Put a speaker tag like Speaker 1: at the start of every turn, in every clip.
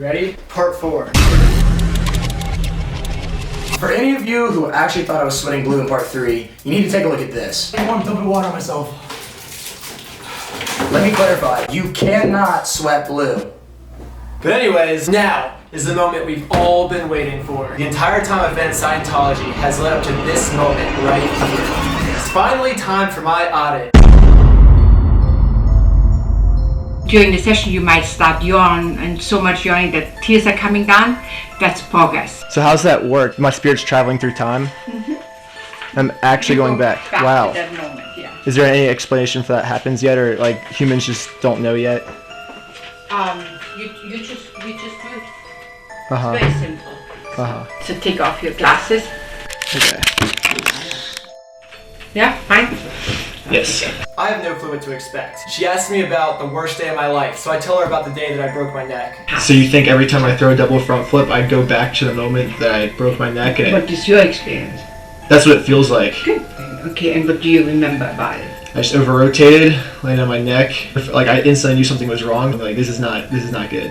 Speaker 1: Ready? Part 4. For any of you who actually thought I was sweating blue in part 3, you need to take a look at this.
Speaker 2: I want to dump water on myself.
Speaker 1: Let me clarify, you cannot sweat blue.
Speaker 3: But anyways, now is the moment we've all been waiting for. The entire time I've been at Scientology has led up to this moment right here. It's finally time for my audit.
Speaker 4: During the session you might start yawn and so much yawning that tears are coming down. That's progress.
Speaker 5: So how's that work? My spirit's traveling through time? Mm-hmm. I'm actually going back. Wow.
Speaker 4: To that moment, yeah.
Speaker 5: Is there any explanation for that happens yet, or like humans just don't know yet?
Speaker 4: You just do it.
Speaker 5: Uh-huh.
Speaker 4: It's very simple.
Speaker 5: Uh-huh.
Speaker 4: So take off your glasses.
Speaker 5: Okay.
Speaker 4: Yeah, fine.
Speaker 5: Yes.
Speaker 3: I have no clue what to expect. She asked me about the worst day of my life, so I tell her about the day that I broke my neck.
Speaker 5: So you think every time I throw a double front flip, I'd go back to the moment that I broke my neck? And
Speaker 4: What is your experience?
Speaker 5: that's what it feels like.
Speaker 4: Good. Okay, and what do you remember about it?
Speaker 5: I just over-rotated, landed on my neck. Like I instantly knew something was wrong. I'm like, this is not good.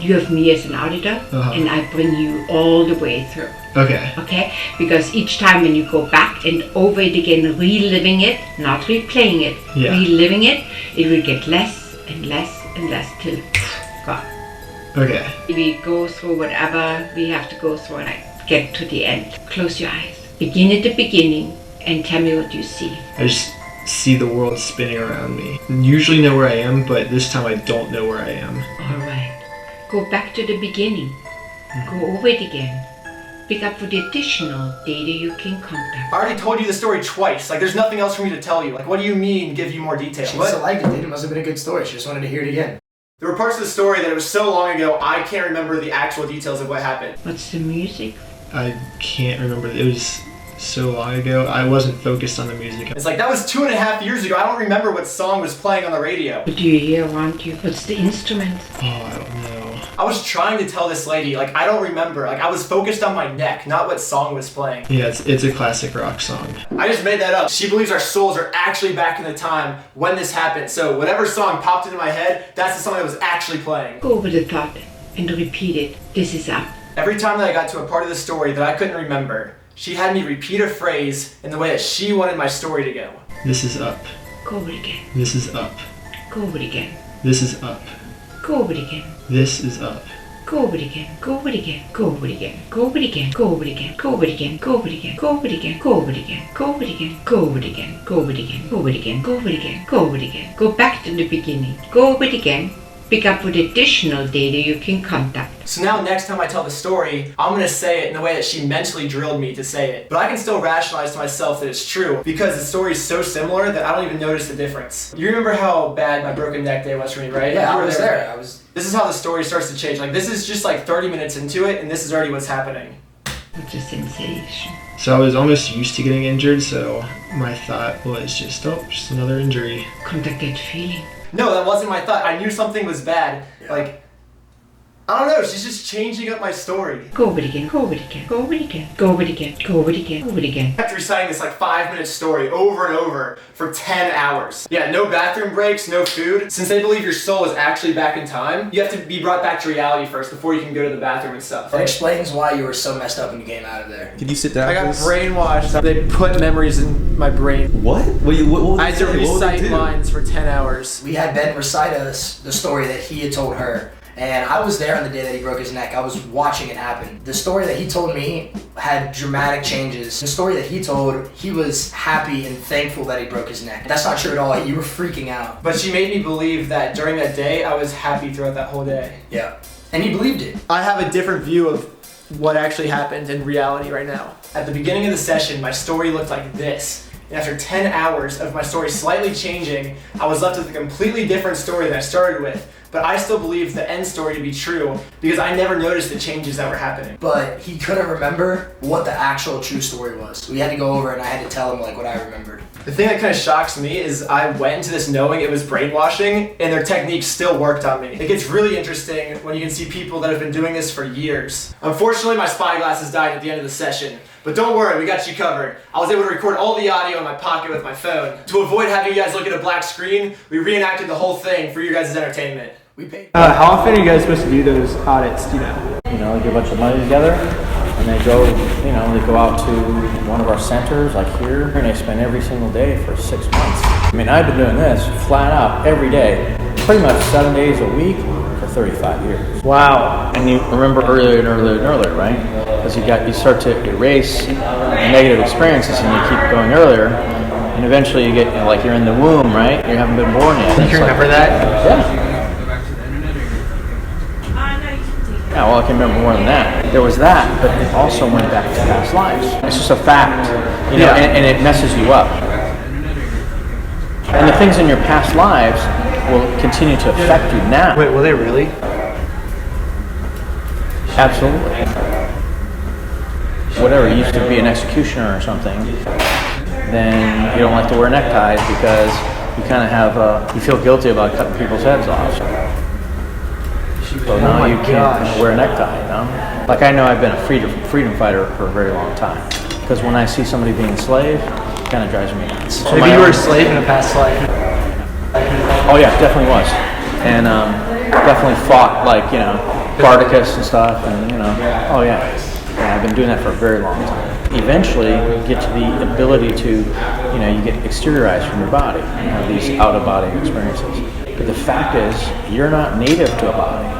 Speaker 4: You have me as an auditor, and I bring you all the way through.
Speaker 5: Okay.
Speaker 4: Okay? Because each time when you go back and over it again, reliving it, not replaying it, reliving it, it will get less and less and less till it's gone.
Speaker 5: Okay.
Speaker 4: We go through whatever we have to go through and I get to the end. Close your eyes. Begin at the beginning and tell me what you see.
Speaker 5: I just see the world spinning around me. Usually know where I am, but this time I don't know where I am.
Speaker 4: Alright. Go back to the beginning. Go over it again. Pick up for the additional data you can contact.
Speaker 3: I already told you the story twice. Like, there's nothing else for me to tell you. Like, what do you mean give you more details?
Speaker 1: She must have liked it, dude. It must have been a good story. She just wanted to hear it again.
Speaker 3: There were parts of the story that it was so long ago, I can't remember the actual details of what happened.
Speaker 4: What's the music?
Speaker 5: I can't remember. It was so long ago. I wasn't focused on the music.
Speaker 3: It's like, that was 2.5 years ago. I don't remember what song was playing on the radio.
Speaker 4: What do you hear around you? What's the instrument?
Speaker 5: Oh, I don't know.
Speaker 3: I was trying to tell this lady, like, I don't remember. Like, I was focused on my neck, not what song was playing.
Speaker 5: Yeah, it's a classic rock song.
Speaker 3: I just made that up. She believes our souls are actually back in the time when this happened. So whatever song popped into my head, that's the song that was actually playing.
Speaker 4: Go over the thought and repeat it. This is up.
Speaker 3: Every time that I got to a part of the story that I couldn't remember, she had me repeat a phrase in the way that she wanted my story to go.
Speaker 5: This is up.
Speaker 4: Go over it again.
Speaker 5: This is up.
Speaker 4: Go over it again.
Speaker 5: This is up.
Speaker 4: Go over it again.
Speaker 5: This is up.
Speaker 4: Go over it again. Go over it again. Go over it again. Go over it again. Go over it again. Go over it again. Go over it again. Go over it again. Go over it again. Go over it again. Go over it again. Go over it again. Go over it again. Go over it again. Go over it again. Go back to the beginning. Go over it again. Pick up with additional data you can contact.
Speaker 3: So now next time I tell the story, I'm gonna say it in the way that she mentally drilled me to say it. But I can still rationalize to myself that it's true because the story is so similar that I don't even notice the difference. You remember how bad my broken neck day was for me, right?
Speaker 1: Yeah,
Speaker 3: You
Speaker 1: I
Speaker 3: were
Speaker 1: was there.
Speaker 3: This is how the story starts to change. Like, this is just like 30 minutes into it, and this is already what's happening.
Speaker 4: What's the sensation?
Speaker 5: So I was almost used to getting injured, so my thought was just another injury.
Speaker 4: Contact that feeling.
Speaker 3: No, that wasn't my thought. I knew something was bad.
Speaker 1: Yeah.
Speaker 3: Like, I don't know, she's just changing up my story.
Speaker 4: Go over it again. Go over it again. Go over it again. Go over it again. Go over it again. Go over it again.
Speaker 3: I kept reciting this like 5-minute story over and over for 10 hours. Yeah, no bathroom breaks, no food. Since they believe your soul is actually back in time, you have to be brought back to reality first before you can go to the bathroom and stuff.
Speaker 1: That explains why you were so messed up when you came out of there.
Speaker 2: Can you sit down,
Speaker 3: I got
Speaker 2: please?
Speaker 3: brainwashed. They put memories in my brain.
Speaker 2: What? What
Speaker 3: I had to recite lines for 10 hours.
Speaker 1: We had Ben recite us the story that he had told her. And I was there on the day that he broke his neck. I was watching it happen. The story that he told me had dramatic changes. The story that he told, he was happy and thankful that he broke his neck. That's not true at all. You were freaking out.
Speaker 3: But she made me believe that during that day, I was happy throughout that whole day.
Speaker 1: Yeah. And he believed it.
Speaker 3: I have a different view of what actually happened in reality right now. At the beginning of the session, my story looked like this. And after 10 hours of my story slightly changing, I was left with a completely different story than I started with. But I still believe the end story to be true because I never noticed the changes that were happening.
Speaker 1: But he couldn't remember what the actual true story was. We had to go over and I had to tell him like what I remembered.
Speaker 3: The thing that kind of shocks me is I went into this knowing it was brainwashing and their techniques still worked on me. It gets really interesting when you can see people that have been doing this for years. Unfortunately, my spy glasses died at the end of the session. But don't worry, we got you covered. I was able to record all the audio in my pocket with my phone. To avoid having you guys look at a black screen, we reenacted the whole thing for your guys' entertainment.
Speaker 1: We paid.
Speaker 3: How often are you guys supposed to do those audits? Do you know?
Speaker 6: You know, get a bunch of money together, and they go, you know, they go out to one of our centers, like here, and they spend every single day for 6 months. I mean, I've been doing this flat out every day, pretty much 7 days a week for 35 years.
Speaker 3: Wow.
Speaker 6: And you remember earlier and earlier and earlier, right? Because you start to erase negative experiences, and you keep going earlier, and eventually you get, like, you're in the womb, right? You haven't been born yet.
Speaker 3: You remember that?
Speaker 6: Yeah. Yeah, well, I can remember more than that. There was that, but it also went back to past lives. It's just a fact, you know, and it messes you up. And the things in your past lives will continue to affect you now.
Speaker 3: Wait, will they really?
Speaker 6: Absolutely. Whatever, you used to be an executioner or something, then you don't like to wear neckties because you kind of have, you feel guilty about cutting people's heads off. So now you can't wear a necktie, you know? Like, I know I've been a freedom fighter for a very long time. Because when I see somebody being a slave, it kind of drives me nuts.
Speaker 3: Maybe you were a slave in a past life.
Speaker 6: Oh yeah, definitely was. And definitely fought, like, you know, Spartacus and stuff, and, you know, oh yeah. Yeah, I've been doing that for a very long time. Eventually, you get to the ability to, you know, you get exteriorized from your body. You have these out-of-body experiences. But the fact is, you're not native to a body.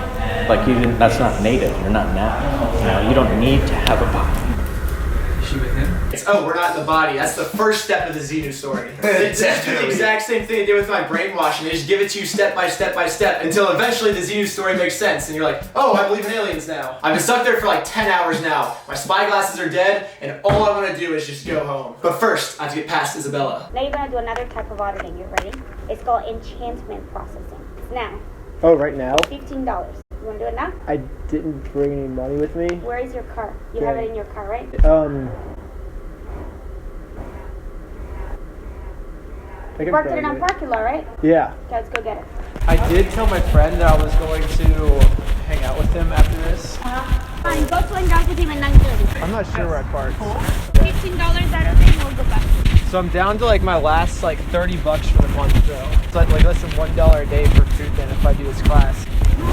Speaker 6: Like, that's not native. You're not natural. You know, you don't need to have a body.
Speaker 3: Oh, we're not in the body. That's the first step of the Xenu story. They do the exact same thing they did with my brainwashing. They just give it to you step by step by step until eventually the Xenu story makes sense and you're like, oh, I believe in aliens now. I've been stuck there for like 10 hours now. My spy glasses are dead and all I want to do is just go home. But first, I have to get past Isabella.
Speaker 7: Now you're going to do another type of auditing. You ready? It's called enchantment processing. It's now.
Speaker 3: Oh, right now?
Speaker 7: $15. You want to do it now?
Speaker 3: I didn't bring any money with me.
Speaker 7: Where is your car? You have it in your car, right?
Speaker 3: You
Speaker 7: parked it on parking lot, right?
Speaker 3: Yeah.
Speaker 7: Okay, let's go get it.
Speaker 3: I did tell my friend that I was going to hang out with him after this.
Speaker 7: Fine, go to hang out with him at 9:30.
Speaker 3: I'm not sure where I parked.
Speaker 7: $15 out of it, we'll go back.
Speaker 3: So I'm down to like my last like $30 for the month though. It's like less than $1 a day for food then if I do this class.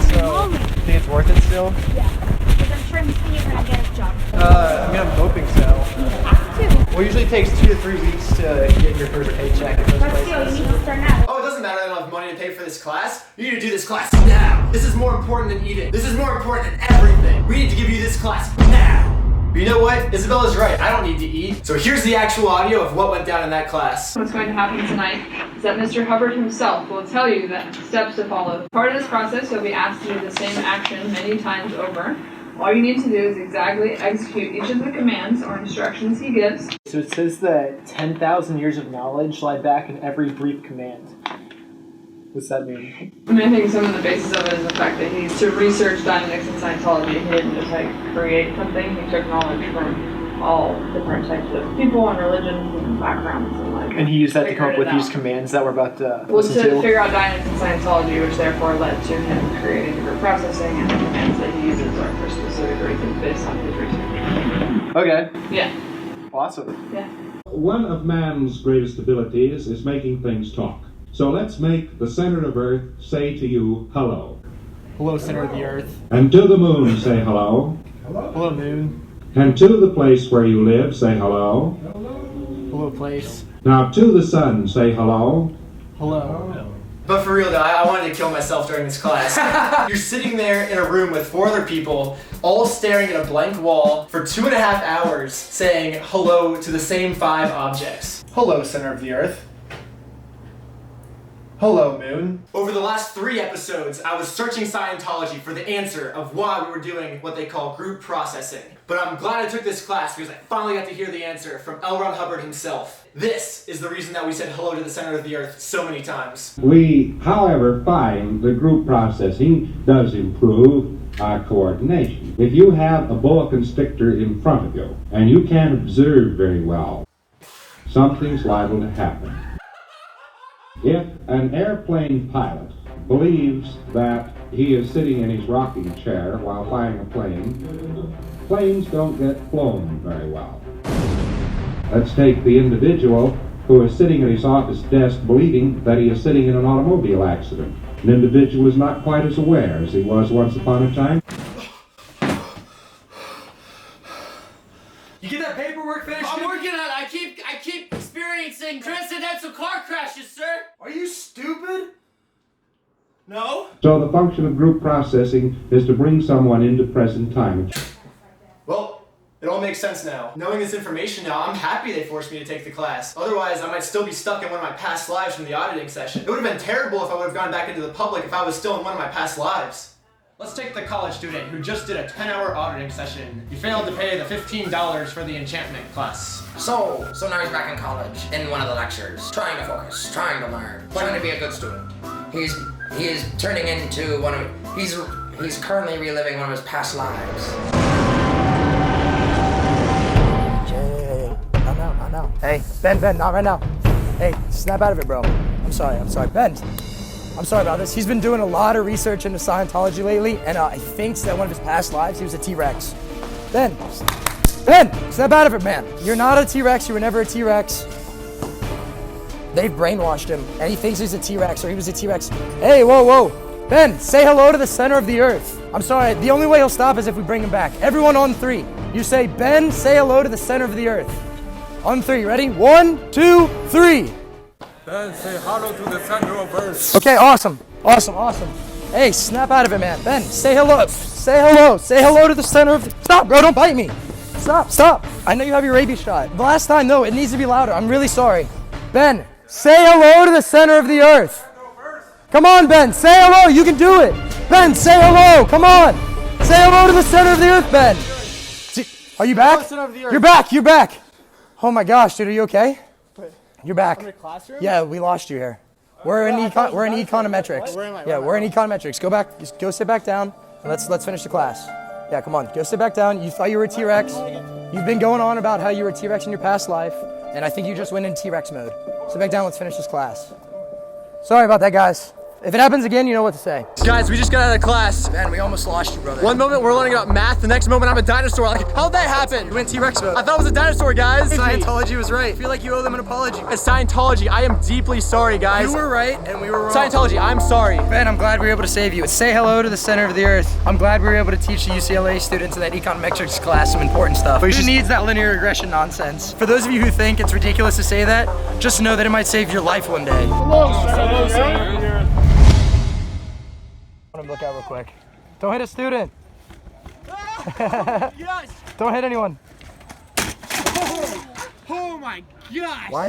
Speaker 3: So, think it's worth it still?
Speaker 7: Yeah, because I'm sure you're going to get a job.
Speaker 3: I mean, I'm hoping so.
Speaker 7: You have to.
Speaker 3: Well, it usually takes 2 to 3 weeks to get your first paycheck in those
Speaker 7: But still,
Speaker 3: places.
Speaker 7: you need to start now.
Speaker 3: Oh, it doesn't matter that I don't have money to pay for this class. You need to do this class now. This is more important than eating. This is more important than everything. We need to give you this class now. But you know what? Isabella's right. I don't need to eat. So here's the actual audio of what went down in that class.
Speaker 8: What's going to happen tonight is that Mr. Hubbard himself will tell you the steps to follow. Part of this process, you'll be asked to do the same action many times over. All you need to do is exactly execute each of the commands or instructions he gives.
Speaker 3: So it says that 10,000 years of knowledge lie back in every brief command. What's that mean?
Speaker 8: I mean, I think some of the basis of it is the fact that he, to research dynamics in Scientology, he didn't just like create something, he took knowledge from all different types of people and religions and backgrounds and like.
Speaker 3: And he used that to come up with
Speaker 8: figured it
Speaker 3: these
Speaker 8: out.
Speaker 3: commands that we're about to
Speaker 8: Well,
Speaker 3: listen
Speaker 8: to
Speaker 3: to.
Speaker 8: figure out dynamics in Scientology, which therefore led to him creating different processing and the commands that he uses are for specific reasons based on his research.
Speaker 3: Okay.
Speaker 8: Yeah.
Speaker 3: Awesome.
Speaker 8: Yeah.
Speaker 9: One of man's greatest abilities is making things talk. So let's make the center of Earth say to you, hello.
Speaker 3: Hello, center of the earth.
Speaker 9: And to the moon say hello.
Speaker 3: Hello, moon.
Speaker 9: And to the place where you live say hello.
Speaker 3: Hello, place.
Speaker 9: Now to the sun say hello.
Speaker 3: Hello.
Speaker 1: But for real though, I wanted to kill myself during this class. You're sitting there in a room with 4 other people, all staring at a blank wall for 2.5 hours, saying hello to the same 5 objects.
Speaker 3: Hello, center of the earth. Hello, moon.
Speaker 1: Over the last 3 episodes, I was searching Scientology for the answer of why we were doing what they call group processing. But I'm glad I took this class because I finally got to hear the answer from L. Ron Hubbard himself. This is the reason that we said hello to the center of the earth so many times.
Speaker 9: We, however, find the group processing does improve our coordination. If you have a boa constrictor in front of you and you can't observe very well, something's liable to happen. If an airplane pilot believes that he is sitting in his rocking chair while flying a plane, planes don't get flown very well. Let's take the individual who is sitting at his office desk believing that he is sitting in an automobile accident. An individual is not quite as aware as he was once upon a time.
Speaker 1: You get that paperwork finished?
Speaker 10: I'm working on it. I keep experiencing transcendental car crashes, sir.
Speaker 1: Are you stupid?
Speaker 3: No?
Speaker 9: So the function of group processing is to bring someone into present time.
Speaker 3: Well, it all makes sense now. Knowing this information now, I'm happy they forced me to take the class. Otherwise, I might still be stuck in one of my past lives from the auditing session. It would have been terrible if I would have gone back into the public if I was still in one of my past lives. Let's take the college student who just did a 10-hour auditing session. He failed to pay the $15 for the enchantment class.
Speaker 10: So now he's back in college, in one of the lectures, trying to focus, trying to learn, trying to be a good student. He is turning into one of, he's currently reliving one of his past lives.
Speaker 1: Not now. Hey, Ben, not right now. Hey, snap out of it, bro. I'm sorry. Ben, I'm sorry about this. He's been doing a lot of research into Scientology lately, and he thinks that one of his past lives, he was a T-Rex. Ben, snap out of it, man. You're not a T-Rex. You were never a T-Rex. They've brainwashed him, and he thinks he's a T-Rex, or he was a T-Rex. Hey, whoa. Ben, say hello to the center of the earth. I'm sorry, the only way he'll stop is if we bring him back. Everyone on 3. You say, Ben, say hello to the center of the earth. On 3, ready? 1, 2, 3.
Speaker 11: Ben, say hello to the center of earth.
Speaker 1: Okay, awesome. Hey, snap out of it, man. Ben, say hello. Say hello to the center of the... Stop, bro, don't bite me. Stop. I know you have your rabies shot. The last time, no, it needs to be louder. I'm really sorry. Ben, say hello to the center of the earth. Come on, Ben, say hello. You can do it. Ben, say hello. Come on. Say hello to the center of the earth, Ben. Are you back? You're back. Oh my gosh, dude, are you okay? You're back.
Speaker 3: I'm in the classroom?
Speaker 1: Yeah, we lost you here. We're in econometrics. Yeah, we're in econometrics. Go back, just go sit back down, and let's finish the class. Yeah, come on, go sit back down. You thought you were a T-Rex. You've been going on about how you were a T-Rex in your past life, and I think you just went in T-Rex mode. Sit back down, let's finish this class. Sorry about that, guys. If it happens again, you know what to say.
Speaker 3: Guys, we just got out of class.
Speaker 1: Ben, we almost lost you, brother.
Speaker 3: One moment we're learning about math, the next moment I'm a dinosaur. Like, how'd that happen?
Speaker 1: You went T-Rex mode.
Speaker 3: I thought it was a dinosaur, guys.
Speaker 1: Scientology was right. I feel like you owe them an apology.
Speaker 3: It's Scientology, I am deeply sorry, guys.
Speaker 1: You were right, and we were wrong.
Speaker 3: Scientology, I'm sorry.
Speaker 1: Ben, I'm glad we were able to save you. Say hello to the center of the earth. I'm glad we were able to teach the UCLA students in that econometrics class some important stuff. Who needs that linear regression nonsense? For those of you who think it's ridiculous to say that, just know that it might save your life one day.
Speaker 11: Hello, sir.
Speaker 1: I want to look out real quick. Don't hit a student.
Speaker 11: Yes.
Speaker 1: Don't hit anyone.
Speaker 11: Oh my gosh.
Speaker 1: Why